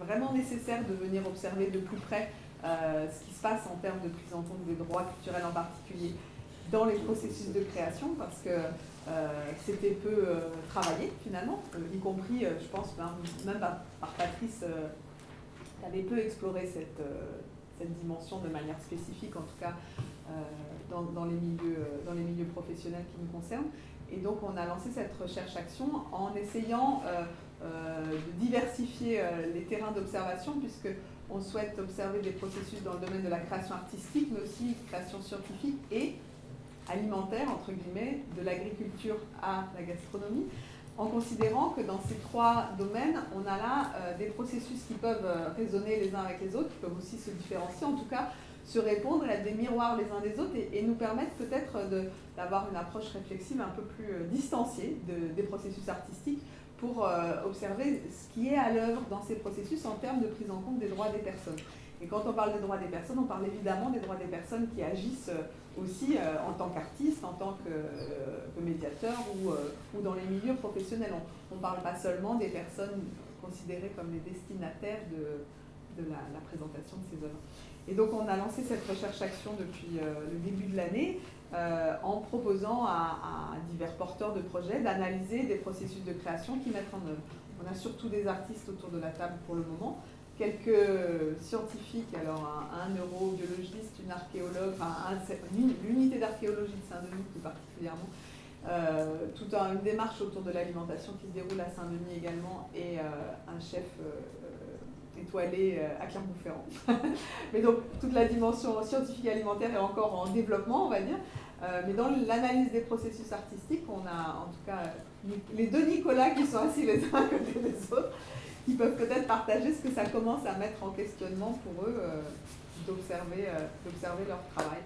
vraiment nécessaire de venir observer de plus près ce qui se passe en termes de prise en compte des droits culturels en particulier dans les processus de création, parce que c'était peu travaillé finalement, y compris, je pense, même par Patrice, qui avait peu exploré cette dimension de manière spécifique, en tout cas dans les milieux professionnels qui nous concernent. Et donc on a lancé cette recherche-action en essayant de diversifier les terrains d'observation, puisqu'on souhaite observer des processus dans le domaine de la création artistique, mais aussi création scientifique et alimentaire, entre guillemets, de l'agriculture à la gastronomie, en considérant que dans ces trois domaines, on a là des processus qui peuvent résonner les uns avec les autres, qui peuvent aussi se différencier, en tout cas se répondre, être des miroirs les uns des autres et nous permettre peut-être d'avoir une approche réflexive un peu plus distanciée des processus artistiques pour observer ce qui est à l'œuvre dans ces processus en termes de prise en compte des droits des personnes. Et quand on parle des droits des personnes, on parle évidemment des droits des personnes qui agissent aussi en tant qu'artistes, en tant que médiateurs ou dans les milieux professionnels. On ne parle pas seulement des personnes considérées comme les destinataires de la présentation de ces œuvres. Et donc on a lancé cette recherche-action depuis le début de l'année en proposant à divers porteurs de projets d'analyser des processus de création qui mettent en œuvre. On a surtout des artistes autour de la table pour le moment, quelques scientifiques, alors un neurobiologiste, une archéologue, l'unité d'archéologie de Saint-Denis plus particulièrement, toute une démarche autour de l'alimentation qui se déroule à Saint-Denis également, et un chef étoilé à Clermont-Ferrand. Mais donc toute la dimension scientifique et alimentaire est encore en développement, on va dire. Mais dans l'analyse des processus artistiques, on a en tout cas les deux Nicolas qui sont assis les uns à côté des autres, qui peuvent peut-être partager ce que ça commence à mettre en questionnement pour eux d'observer leur travail.